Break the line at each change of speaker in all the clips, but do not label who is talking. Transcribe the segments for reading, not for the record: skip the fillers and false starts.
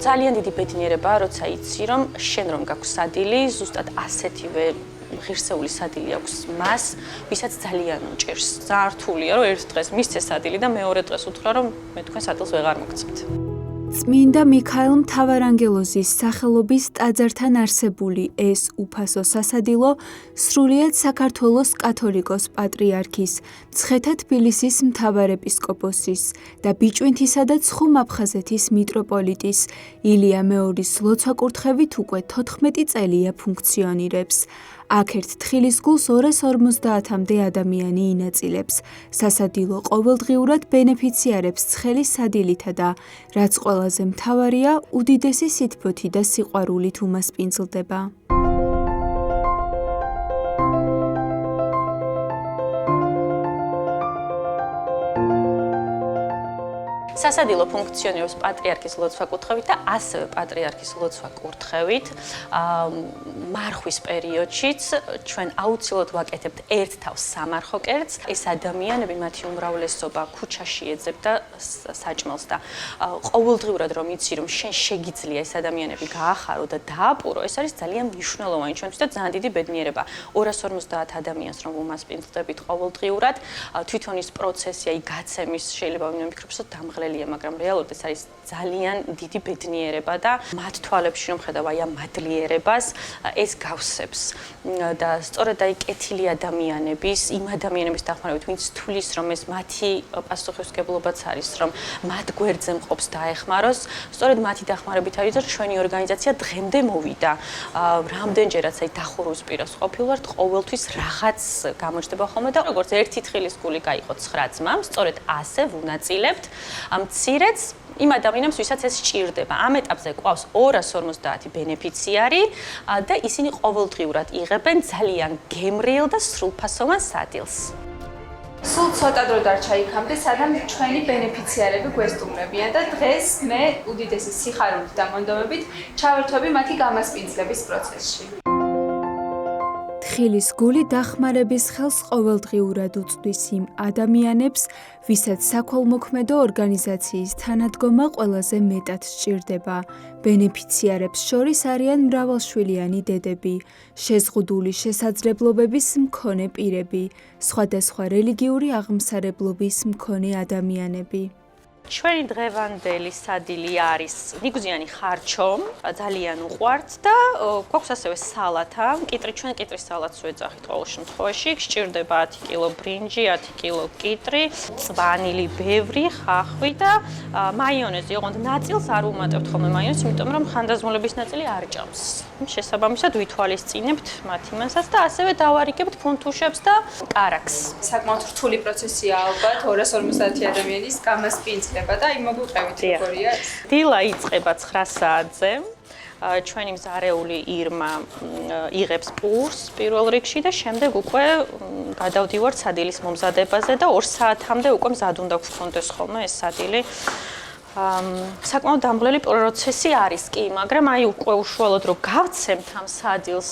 ძალიან დიდი ბედნიერებაა, როცა იცი, რომ შენ რომ გაქვს სადილი, ზუსტად ასეთივე ღირსეული სადილი აქვს მას, ვისაც ძალიან უჭირს. ძალიან რთულია, რომ ერთ დღეს მისცე სადილი და მეორე დღეს უთხრა, რომ მე თქვენ სადილს ვეღარ მოგწევთ.
წმინდა მიქაელ მთავარანგელოზის სახელობის ტაძართან არსებული ეს უფასო სასადილო სრულიად საქართველოს კათოლიკოს პატრიარქის, მცხეთა თბილისის მთავარეპისკოპოსის და ბიჭვინთისა და ცხუმ-აფხაზეთის მიტროპოლიტის ილია მეორის ლოცვა-კურთხევით უკვე 14 წელია ფუნქციონირებს. აქ ერთ თხილის გულს 250-მდე ადამიანი ინაწილებს. სასადილო ყოველდღიურად ბენეფიციარებს ცხელის სადილითა და, რაც ყველაზე მთავარია, უდიდესი სითბოთი და სიყვარულით უმასპინძლდება.
სასადილო ფუნქციონირებს პატრიარქის ლოცვა-კურთხევით და ასევე პატრიარქის ლოცვა-კურთხევით. მარხვის პერიოდშიც ჩვენ აუცილებლად ვაკეთებთ ერთ თავს სამარხო კერძს. ეს ადამიანები, მათი უმრავლესობა ქუჩაში ეძებდა საჭმელს და ყოველდღიურად რომ იცი, რომ შენ შეგიძლია ეს ადამიანები გაახარო და დააპურო, ეს არის ძალიან მნიშვნელოვანი ჩვენთვის და ძალიან დიდი ბედნიერება. 250 ადამიანს რომ უმასპინძლდებით ყოველდღიურად, თვითონ ის პროცესი, აი გაცემის შეიძლება ვიმეფიქროს, რომ დამღლელია, მაგრამ რეალურად ეს არის ძალიან დიდი ბედნიერება და მათ თვალებში რომ ხედავ აი ამ მადლიერებას, ეს გავსებს და სწორედ აი კეთილი ადამიანების, იმ ადამიანების დახმარებით, ვინც თulis რომ ეს მათი პასუხისმგებლობაც არის, რომ მათ გვერდზე მყოფს დაეხმაროს, სწორედ მათი დახმარებით არის, რომ ჩვენი ორგანიზაცია დღემდე მოვიდა. რამდენჯერაც აი დახურვის პირას ყოფილვართ, ყოველთვის რაღაც გამოჩნდება ხოლმე და როგორც ერთი თხილის გული გაიყო 9 ძმამ, სწორედ ასე ვუნაწილებთ მცირეც იმ ადამიანებს, ვისაც ეს სჭირდება. ამ ეტაპზე ყავს 250 ბენეფიციარი და ისინი ყოველდღიურად იღებენ ძალიან გემრიელ და სრულფასოვან სადილს.
სულ ცოტა დრო დარჩა იქამდე, სანამ ჩვენი ბენეფიციარები გვესტუმრებიან და დღეს მე უდიდესი სიხარულით და მონდომებით ჩავერთვები მათი გამასპინძლების პროცესში.
თხილის გული დახმარების ხელს ყოველდღიურად უწვდის იმ ადამიანებს, ვისაც საქველმოქმედო ორგანიზაციის თანადგომა ყველაზე მეტად სჭირდება. ბენეფიციარებს შორის არიან მრავალშვილიანი დედები, შეზღუდული შესაძლებლობების მქონე პირები, სხვადასხვა რელიგიური აღმსარებლობის მქონე ადამიანები.
ჩვენი დღევანდელი სადილი არის ნიგზიანი ხარჩო, ძალიან უყვართ და გვაქვს ასევე სალათა, ჩვენ კიტრის სალატს ვეძახით ყოველ შემთხვევაში, გსჭირდება 10 კილო ბრინჯი, 10 კილო კიტრი, წვანილი ბევრი, ხახვი და მაიონეზი. ოღონდ ნაწილს არ ვუმატებთ ხოლმე მაიონეზს, იმიტომ რომ ხანდაზმულების ნაწილი არ ჭამს. შესაბამისად ვითვალისწინებთ მათ იმასაც და ასევე დავარიგებთ ფუნთუშებს და კარაქს.
საკმაოდ რთული პროცესია ალბათ 250 ადამიანის გამასპინძლება და იმ მოგვიყევით როგორია ეს?
დილა იწყება 9 საათზე. ჩვენი მზარეული ირმა იღებს პურს პირველ რიგში და შემდეგ უკვე გადავდივართ სადილის მომზადებაზე და 2 საათამდე უკვე მზად უნდა გქონდეს ხოლმე ეს სადილი. საკმაოდ დამღლელი პროცესი არის კი, მაგრამ აი უკვე უშუალოდ რომ გავცემთ ამ სადილს,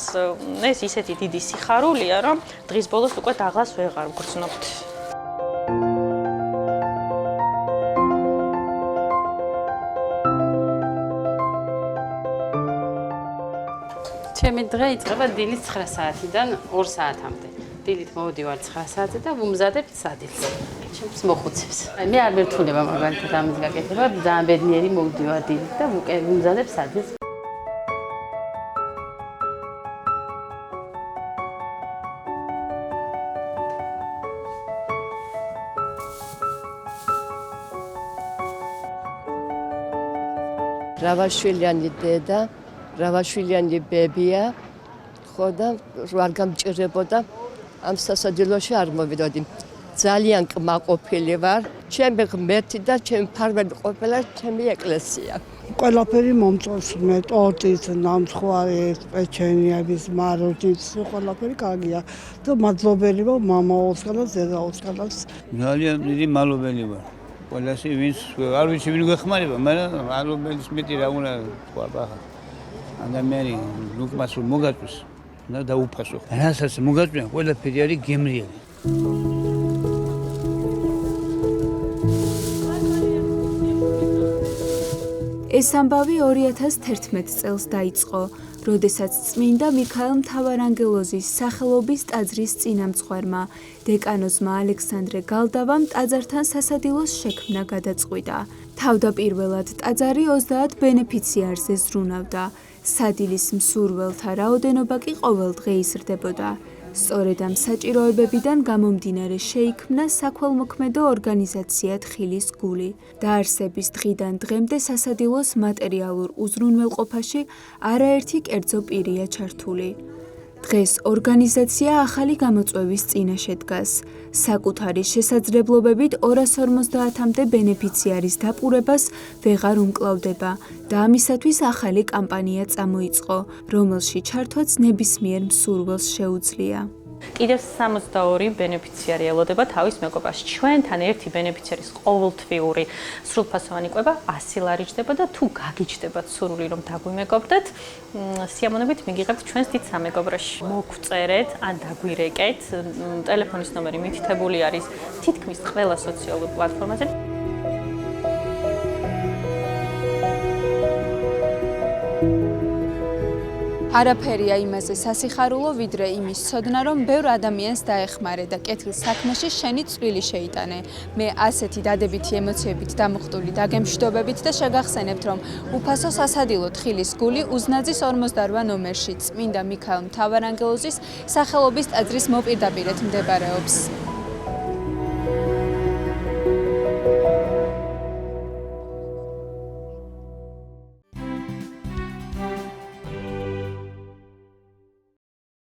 ეს ისეთი დიდი სიხარულია, რომ დღის ბოლოს უკვე დაღლას ვეღარ ვგრძნობთ.
ჩემი დღე იწყება დილის 9 საათიდან 2 საათამდე. დილით მოვდივარ 9 საათზე და ვუმზადებთ სადილს. ჩემს მოხუცებს. მე არ მერტყულება მაგალითად ამის გაკეთება, ძალიან ბედნიერი მოვდივარ დილით და ვუმზადებ სადილს.
მრავალშვილიანი დედა, მრავალშვილიანი ბებია, ხო და არ გამჭირდებოდა ამ სასადილოში არ მოვიდოდი. ძალიან კმაყოფილი ვარ. ჩემი ღმერთი და ჩემი ფარველი ყოფილა ჩემი ეკლესია.
ყველაფერი მომწონს მე, ტორტის, ნამცხვარის, პეჩენიების, მაროჯის, ყველაფერი კარგია. და მადლობელი ვარ მამაოს და ზედაოს.
ძალიან დიდი მადლობელი ვარ. ყველასი ვინც არ ვიცი ვინ გვეხმარება, მაგრამ მადლობელის მეტი რა უნდა თქვა ბახა. ადამიანი უკმას რომ მოგაწვის და დაუფასო. რასაც მოგაწვიან, ყველაფერი არის გემრიელი.
ეს ამბავი 2011 წელს დაიწყო, როდესაც წმინდა მიქაელ მთავარანგელოზის სახელობის ტაძრის წინამძღვარმა, დეკანოზმა ალექსანდრე გალდავამ ტაძართან სასადილოს შექმნა გადაწყვიტა. თავდაპირველად ტაძარი 30 ბენეფიციარზე ზრუნავდა. სადილის მსურველთა რაოდენობა კი ყოველდღე იზრდებოდა. სწორედ ამ საჭიროებებიდან გამომდინარე შეიქმნა საქველმოქმედო ორგანიზაცია თხილის გული. დაარსების დღიდან დღემდე სასადილოს მატერიალურ უზრუნველყოფაში არაერთი კერძო პირია ჩართული. დღეს ორგანიზაცია ახალი გამოწვევის წინაშე დგას. საკუთარი შესაძლებლობებით 250-მდე ბენეფიციარის დაპურებას ვეღარ უმკლავდება და ამისათვის ახალი კამპანია წამოიწყო, რომელშიც ჩართვაც ნებისმიერ მსურველს შეუძლია.
კიდევ 62 ბენეფიციარი ელოდება თავის მეგობარს. ჩვენთან ერთი ბენეფიციარის ყოველთვიური სრულფასოვანი კვება 100 ლარი ჯდება და თუ გაგიჩნდებათ სურვილი რომ დაგვიმეგობრდეთ, სიამოვნებით მიგიღებთ ჩვენს დიდ სამეგობროში. მოგვწერეთ ან დაგვირეკეთ. ტელეფონის ნომერი მითითებული არის თითქმის ყველა სოციალურ პლატფორმაზე.
არაფერია იმაზე სასიხარულო, ვიდრე იმის ცოდნა, რომ ბევრ ადამიანს დაეხმარე და კეთილ საქმეში შენი წვლილი შეიტანე. მე ასეთი დადებითი ემოციებით დამუხტული დაგემშვიდობებით და შეგახსენებთ, რომ უფასო სასადილო თხილის გული უზნაძის 48 ნომერში წმინდა მიქაელ მთავარანგელოზის სახელობის ტაძრის მოპირდაპირედ მდებარეობს.